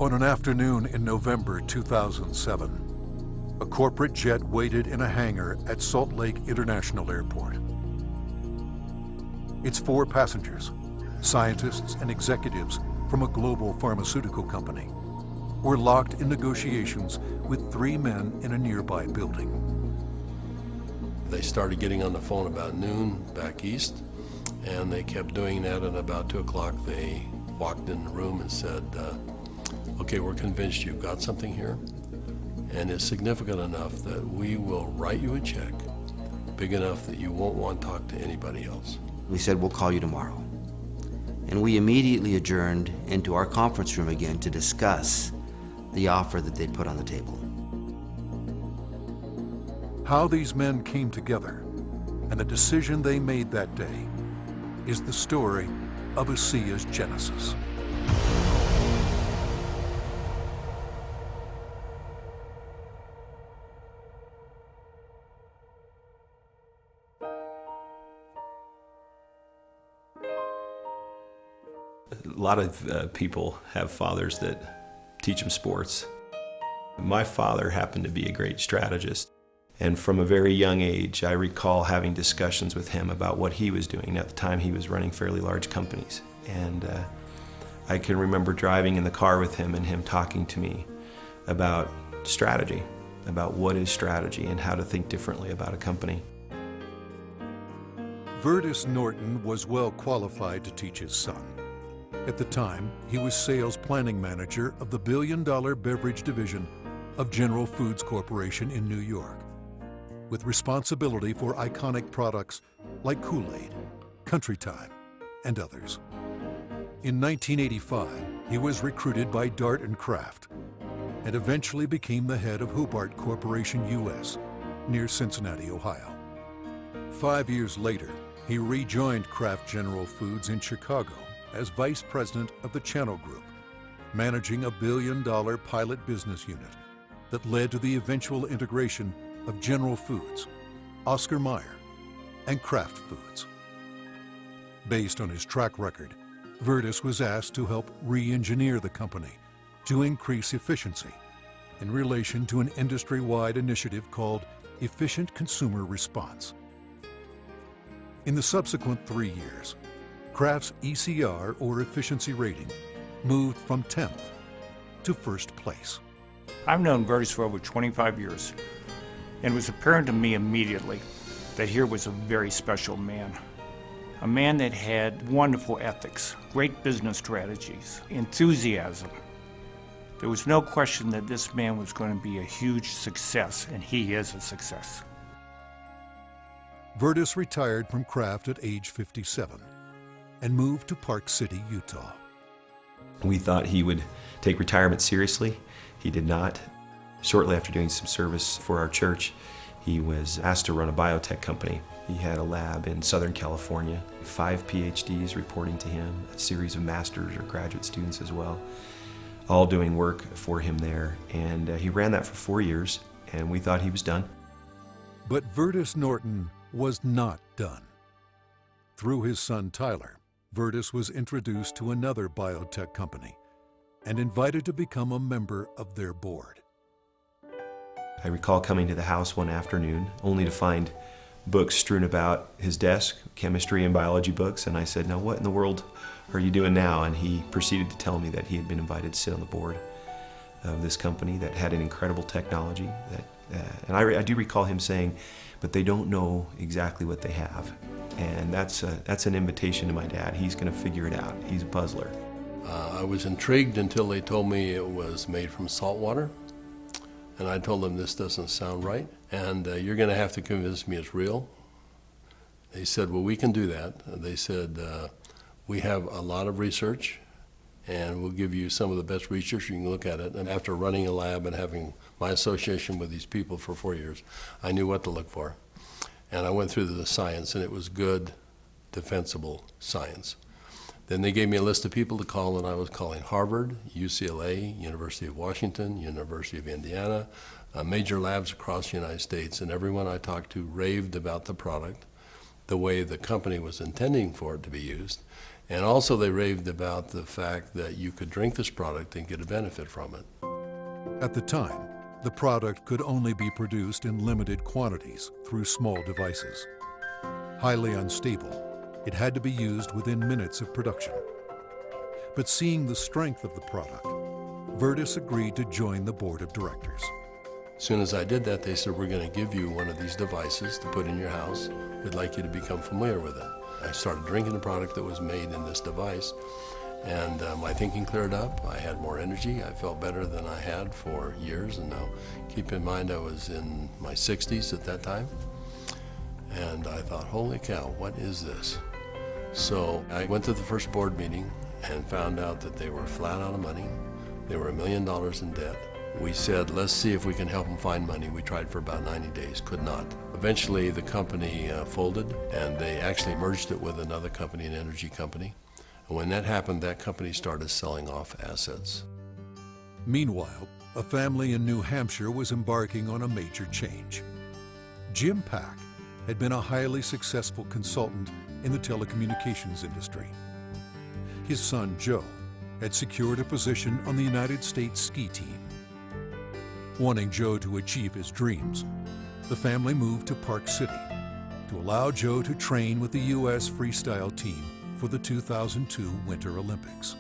On an afternoon in November 2007, a corporate jet waited in a hangar at Salt Lake International Airport. Its 4 passengers, scientists and executives from a global pharmaceutical company, were locked in negotiations with 3 men in a nearby building. They started getting on the phone about noon back east, and they kept doing that, and about 2 o'clock they walked in the room and said, okay, we're convinced you've got something here, and it's significant enough that we will write you a check big enough that you won't want to talk to anybody else. We said, we'll call you tomorrow. And we immediately adjourned into our conference room again to discuss the offer that they'd put on the table. How these men came together and the decision they made that day is the story of ASEA's genesis. A lot of people have fathers that teach them sports. My father happened to be a great strategist, and from a very young age I recall having discussions with him about what he was doing. At the time he was running fairly large companies, and I can remember driving in the car with him and him talking to me about strategy, about what is strategy and how to think differently about a company. Vertus Norton was well qualified to teach his son. At the time, he was sales planning manager of the billion-dollar beverage division of General Foods Corporation in New York, with responsibility for iconic products like Kool-Aid, Country Time, and others. In 1985, he was recruited by Dart & Kraft and eventually became the head of Hobart Corporation US near Cincinnati, Ohio. 5 years later, he rejoined Kraft General Foods in Chicago as vice president of the Channel Group, managing a billion-dollar pilot business unit that led to the eventual integration of General Foods, Oscar Mayer, and Kraft Foods. Based on his track record, Vertus was asked to help re-engineer the company to increase efficiency in relation to an industry-wide initiative called Efficient Consumer Response. In the subsequent 3 years, Kraft's ECR, or efficiency rating, moved from 10th to first place. I've known Vertus for over 25 years, and it was apparent to me immediately that here was a very special man. A man that had wonderful ethics, great business strategies, enthusiasm. There was no question that this man was going to be a huge success, and he is a success. Vertus retired from Kraft at age 57 and moved to Park City, Utah. We thought he would take retirement seriously. He did not. Shortly after doing some service for our church, he was asked to run a biotech company. He had a lab in Southern California, 5 PhDs reporting to him, a series of master's or graduate students as well, all doing work for him there. And he ran that for 4 years, and we thought he was done. But Vertus Norton was not done. Through his son Tyler, Vertus was introduced to another biotech company and invited to become a member of their board. I recall coming to the house one afternoon only to find books strewn about his desk, chemistry and biology books, and I said, now what in the world are you doing now? And he proceeded to tell me that he had been invited to sit on the board of this company that had an incredible technology. And I do recall him saying, but they don't know exactly what they have. And that's an invitation to my dad. He's going to figure it out. He's a puzzler. I was intrigued until they told me it was made from salt water. And I told them this doesn't sound right, and you're going to have to convince me it's real. They said, well, we can do that. They said, we have a lot of research, and we'll give you some of the best research. You can look at it. And after running a lab and having my association with these people for 4 years, I knew what to look for. And I went through the science, and it was good, defensible science. Then they gave me a list of people to call, and I was calling Harvard, UCLA, University of Washington, University of Indiana, major labs across the United States, and everyone I talked to raved about the product, the way the company was intending for it to be used, And also they raved about the fact that you could drink this product and get a benefit from it. At the time, the product could only be produced in limited quantities through small devices. Highly unstable, it had to be used within minutes of production. But seeing the strength of the product, Virtus agreed to join the board of directors. As soon as I did that, they said, we're going to give you one of these devices to put in your house. We'd like you to become familiar with it. I started drinking the product that was made in this device, and my thinking cleared up. I had more energy. I felt better than I had for years. And now, keep in mind, I was in my 60s at that time. And I thought, holy cow, what is this? So I went to the first board meeting and found out that they were flat out of money. They were $1 million in debt. We said, let's see if we can help them find money. We tried for about 90 days, could not. Eventually, the company folded, and they actually merged it with another company, an energy company. And when that happened, that company started selling off assets. Meanwhile, a family in New Hampshire was embarking on a major change. Jim Pack had been a highly successful consultant in the telecommunications industry. His son, Joe, had secured a position on the United States ski team. Wanting Joe to achieve his dreams, the family moved to Park City to allow Joe to train with the U.S. freestyle team for the 2002 Winter Olympics.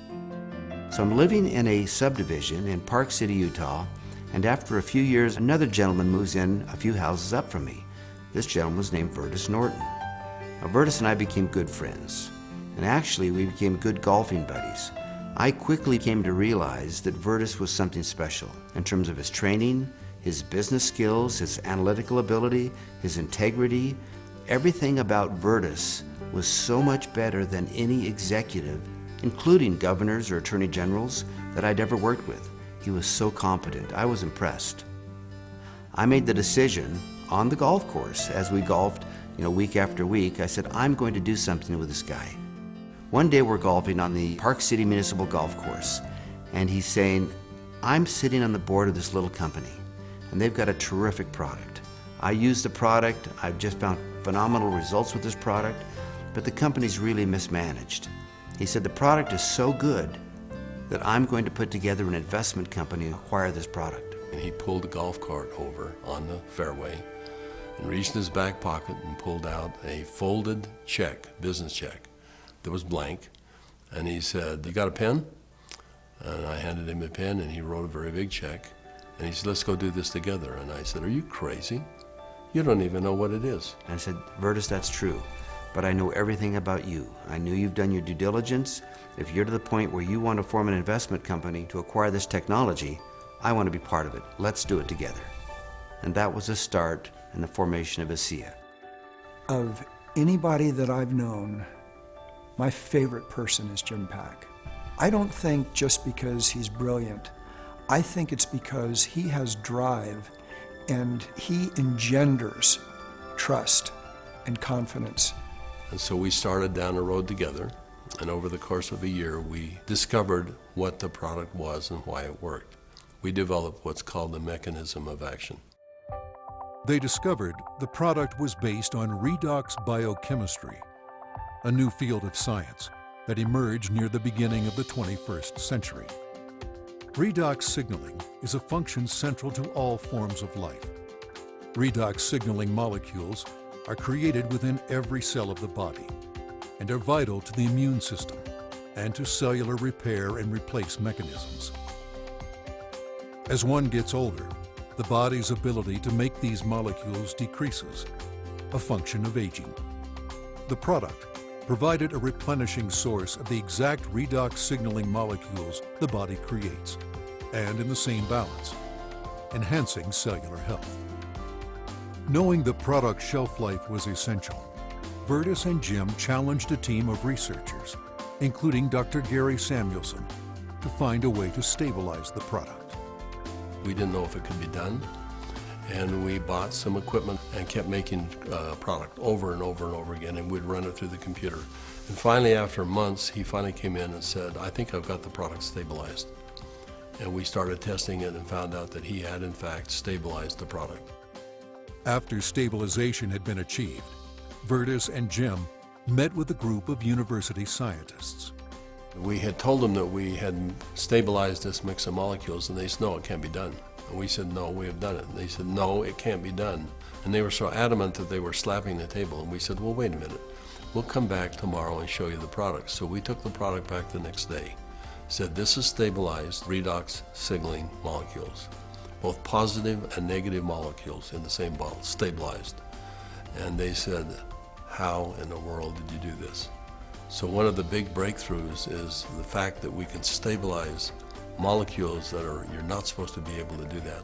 So I'm living in a subdivision in Park City, Utah, and after a few years, another gentleman moves in a few houses up from me. This gentleman was named Virtus Norton. Now, Virtus and I became good friends, and actually we became good golfing buddies. I quickly came to realize that Virtus was something special in terms of his training, his business skills, his analytical ability, his integrity. Everything about Virtus was so much better than any executive, including governors or attorney generals, that I'd ever worked with. He was so competent. I was impressed. I made the decision on the golf course as we golfed, week after week. I said, I'm going to do something with this guy. One day we're golfing on the Park City Municipal Golf Course, and he's saying, I'm sitting on the board of this little company, and they've got a terrific product. I use the product, I've just found phenomenal results with this product, but the company's really mismanaged. He said, the product is so good that I'm going to put together an investment company to acquire this product. And he pulled the golf cart over on the fairway and reached in his back pocket and pulled out a folded check, business check, that was blank, and he said, you got a pen? And I handed him a pen, and he wrote a very big check, and he said, let's go do this together. And I said, are you crazy? You don't even know what it is. And I said, Virtus, that's true, but I know everything about you. I knew you've done your due diligence. If you're to the point where you want to form an investment company to acquire this technology, I want to be part of it. Let's do it together. And that was the start in the formation of ASEA. Of anybody that I've known, my favorite person is Jim Pack. I don't think just because he's brilliant. I think it's because he has drive and he engenders trust and confidence. And so we started down the road together, and over the course of a year, we discovered what the product was and why it worked. We developed what's called the mechanism of action. They discovered the product was based on redox biochemistry, a new field of science that emerged near the beginning of the 21st century. Redox signaling is a function central to all forms of life. Redox signaling molecules are created within every cell of the body and are vital to the immune system and to cellular repair and replace mechanisms. As one gets older, the body's ability to make these molecules decreases, a function of aging. The product provided a replenishing source of the exact redox signaling molecules the body creates, and in the same balance, enhancing cellular health. Knowing the product's shelf life was essential, Virtus and Jim challenged a team of researchers, including Dr. Gary Samuelson, to find a way to stabilize the product. We didn't know if it could be done, and we bought some equipment and kept making product over and over and over again, and we'd run it through the computer. And finally, after months, he finally came in and said, I think I've got the product stabilized. And we started testing it and found out that he had, in fact, stabilized the product. After stabilization had been achieved, Virtus and Jim met with a group of university scientists. We had told them that we had stabilized this mix of molecules, and they said, no, it can't be done. And we said, no, we have done it. And they said, no, it can't be done. And they were so adamant that they were slapping the table. And we said, well, wait a minute. We'll come back tomorrow and show you the product. So we took the product back the next day. Said, this is stabilized redox signaling molecules, both positive and negative molecules in the same bottle, stabilized. And they said, how in the world did you do this? So one of the big breakthroughs is the fact that we can stabilize molecules that you're not supposed to be able to do that.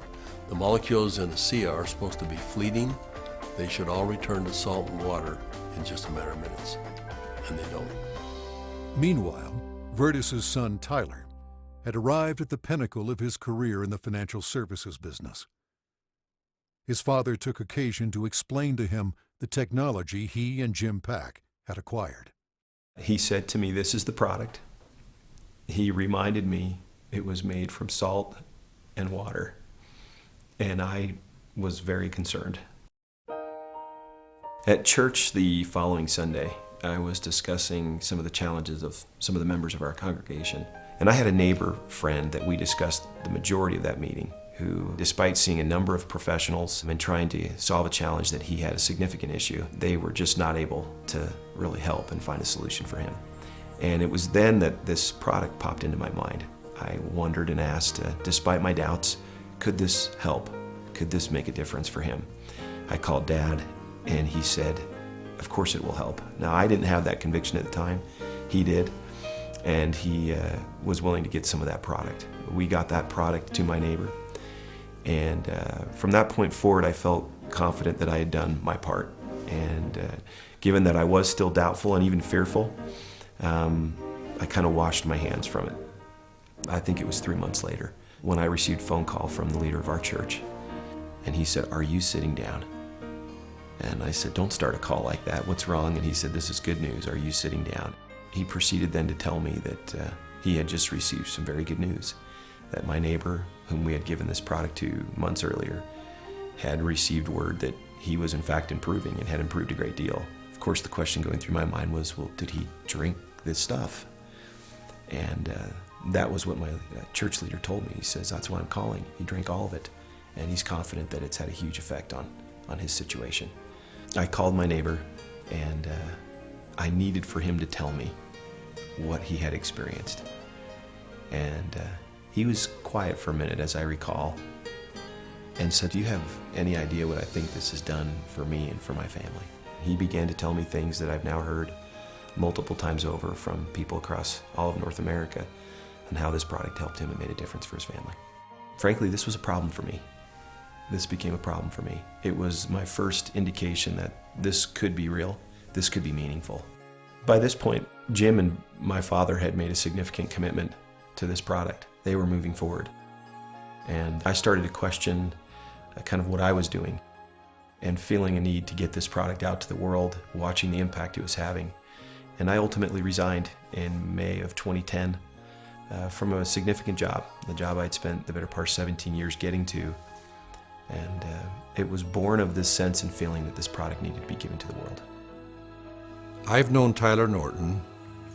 The molecules in ASEA are supposed to be fleeting. They should all return to salt and water in just a matter of minutes, and they don't. Meanwhile, Vertus's son Tyler had arrived at the pinnacle of his career in the financial services business. His father took occasion to explain to him the technology he and Jim Pack had acquired. He said to me, this is the product. He reminded me it was made from salt and water, and I was very concerned. At church the following Sunday, I was discussing some of the challenges of some of the members of our congregation, and I had a neighbor friend that we discussed the majority of that meeting, who, despite seeing a number of professionals and trying to solve a challenge that he had a significant issue, they were just not able to really help and find a solution for him. And it was then that this product popped into my mind. I wondered and asked, despite my doubts, could this help? Could this make a difference for him? I called Dad, and he said, of course it will help. Now, I didn't have that conviction at the time. He did, and he was willing to get some of that product. We got that product to my neighbor, and from that point forward, I felt confident that I had done my part. And given that I was still doubtful and even fearful, I kind of washed my hands from it. I think it was 3 months later when I received a phone call from the leader of our church, and he said, "Are you sitting down?" And I said, "Don't start a call like that. What's wrong?" And he said, "This is good news. Are you sitting down?" He proceeded then to tell me that he had just received some very good news, that my neighbor, whom we had given this product to months earlier, had received word that he was in fact improving and had improved a great deal. Of course, the question going through my mind was, well, did he drink this stuff? And that was what my church leader told me. He says, that's why I'm calling. He drank all of it, and he's confident that it's had a huge effect on his situation. I called my neighbor, and I needed for him to tell me what he had experienced. And he was quiet for a minute, as I recall, and said, "Do you have any idea what I think this has done for me and for my family?" He began to tell me things that I've now heard multiple times over from people across all of North America, and how this product helped him and made a difference for his family. Frankly, this was a problem for me. This became a problem for me. It was my first indication that this could be real, this could be meaningful. By this point, Jim and my father had made a significant commitment to this product. They were moving forward. And I started to question kind of what I was doing, and feeling a need to get this product out to the world, watching the impact it was having. And I ultimately resigned in May of 2010 from a significant job, the job I'd spent the better part of 17 years getting to. And it was born of this sense and feeling that this product needed to be given to the world. I've known Tyler Norton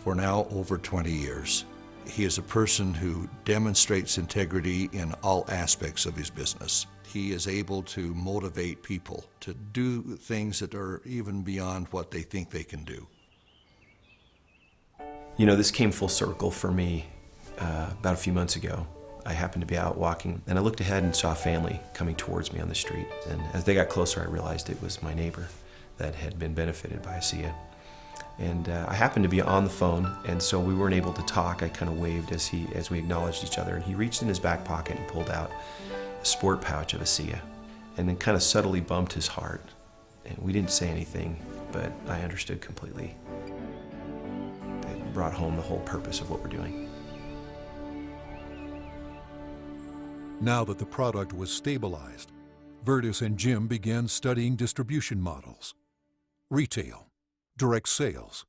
for now over 20 years. He is a person who demonstrates integrity in all aspects of his business. He is able to motivate people to do things that are even beyond what they think they can do. You know, this came full circle for me about a few months ago. I happened to be out walking, and I looked ahead and saw a family coming towards me on the street. And as they got closer, I realized it was my neighbor that had been benefited by ASEA. And I happened to be on the phone, and so we weren't able to talk. I kind of waved as we acknowledged each other, and he reached in his back pocket and pulled out a sport pouch of ASEA, and then kind of subtly bumped his heart. And we didn't say anything, but I understood completely. It brought home the whole purpose of what we're doing. Now that the product was stabilized, Vertus and Jim began studying distribution models, retail, direct sales,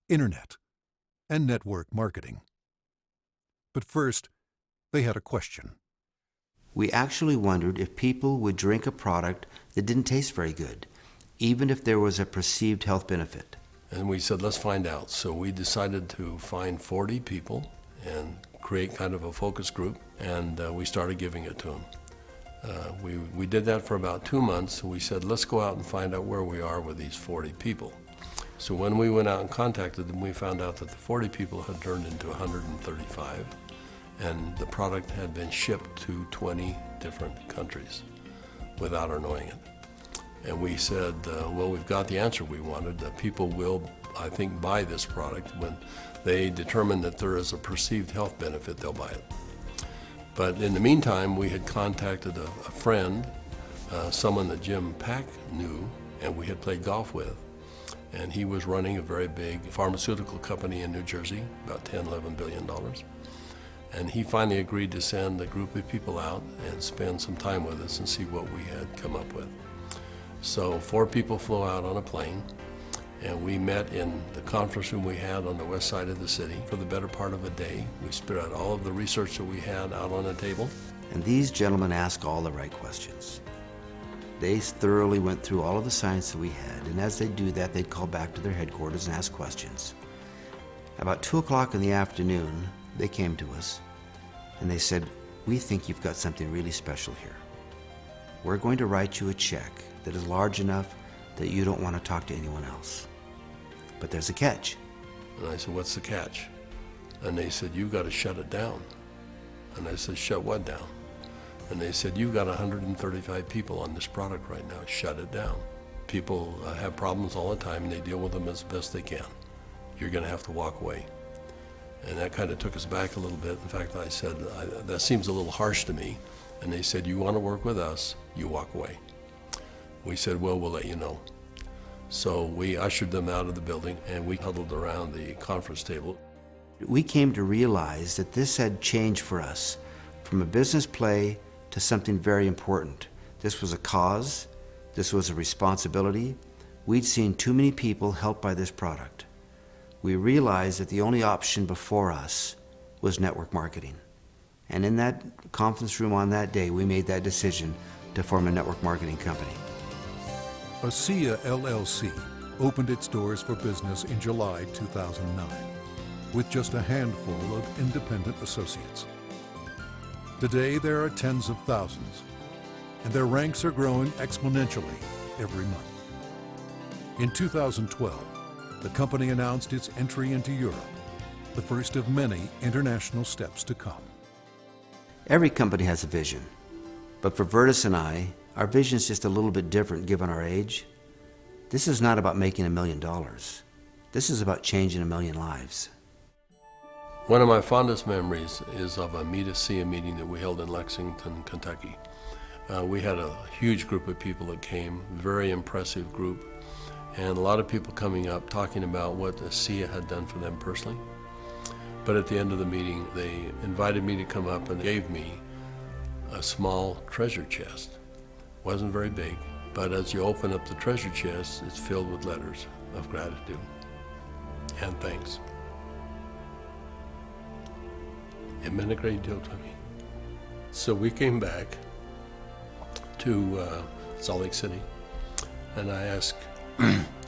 internet, and network marketing. But first, they had a question. We actually wondered if people would drink a product that didn't taste very good, even if there was a perceived health benefit. And we said, let's find out. So we decided to find 40 people and create kind of a focus group, and we started giving it to them. We did that for about 2 months, and we said, let's go out and find out where we are with these 40 people. So when we went out and contacted them, we found out that the 40 people had turned into 135, and the product had been shipped to 20 different countries without our knowing it. And we said, well, we've got the answer we wanted. People will, I think, buy this product. When they determine that there is a perceived health benefit, they'll buy it. But in the meantime, we had contacted a friend, someone that Jim Pack knew and we had played golf with. And he was running a very big pharmaceutical company in New Jersey, about $10, $11 billion. And he finally agreed to send a group of people out and spend some time with us and see what we had come up with. So 4 people flew out on a plane, and we met in the conference room we had on the west side of the city for the better part of a day. We spread out all of the research that we had out on a table. And these gentlemen asked all the right questions. They thoroughly went through all of the science that we had, and as they do that, they'd call back to their headquarters and ask questions. About 2 o'clock in the afternoon, they came to us, and they said, we think you've got something really special here. We're going to write you a check that is large enough that you don't want to talk to anyone else. But there's a catch. And I said, what's the catch? And they said, you've got to shut it down. And I said, shut what down? And they said, you've got 135 people on this product right now, shut it down. People have problems all the time and they deal with them as best they can. You're going to have to walk away. And that kind of took us back a little bit. In fact, I said, that seems a little harsh to me. And they said, you want to work with us, you walk away. We said, well, we'll let you know. So we ushered them out of the building and we huddled around the conference table. We came to realize that this had changed for us from a business play to something very important. This was a cause, this was a responsibility. We'd seen too many people helped by this product. We realized that the only option before us was network marketing. And in that conference room on that day, we made that decision to form a network marketing company. ASEA LLC opened its doors for business in July 2009 with just a handful of independent associates. Today, there are tens of thousands, and their ranks are growing exponentially every month. In 2012, the company announced its entry into Europe, the first of many international steps to come. Every company has a vision, but for Vertus and I, our vision is just a little bit different given our age. This is not about making $1 million. This is about changing 1 million lives. One of my fondest memories is of a Meet ASEA meeting that we held in Lexington, Kentucky. We had a huge group of people that came, very impressive group, and a lot of people coming up talking about what ASEA had done for them personally. But at the end of the meeting, they invited me to come up and gave me a small treasure chest. Wasn't very big, but as you open up the treasure chest, it's filled with letters of gratitude and thanks. It meant a great deal to me. So we came back to Salt Lake City, and I asked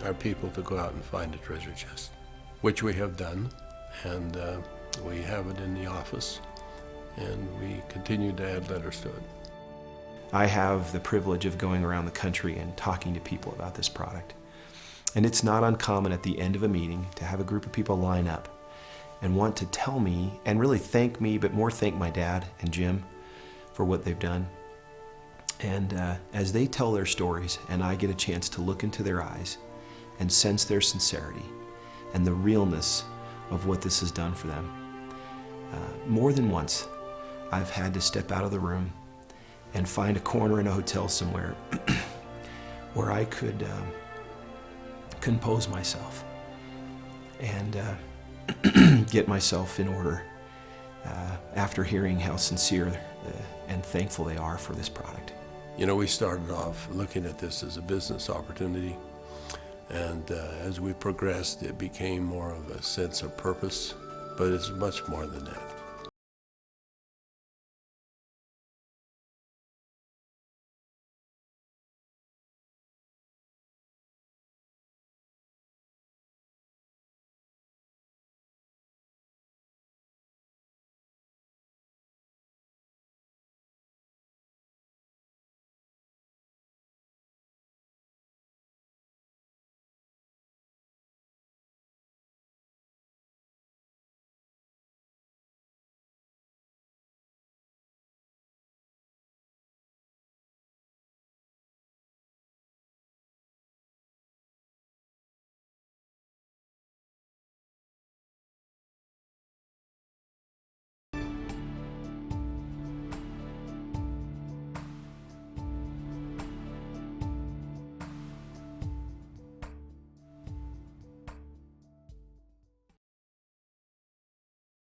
our people to go out and find a treasure chest, which we have done, and we have it in the office, and we continue to add letters to it. I have the privilege of going around the country and talking to people about this product. And it's not uncommon at the end of a meeting to have a group of people line up and want to tell me, and really thank me, but more thank my dad and Jim for what they've done. And as they tell their stories and I get a chance to look into their eyes and sense their sincerity and the realness of what this has done for them, more than once I've had to step out of the room and find a corner in a hotel somewhere where I could compose myself and get myself in order after hearing how sincere and thankful they are for this product. You know, we started off looking at this as a business opportunity, and as we progressed, it became more of a sense of purpose, but it's much more than that.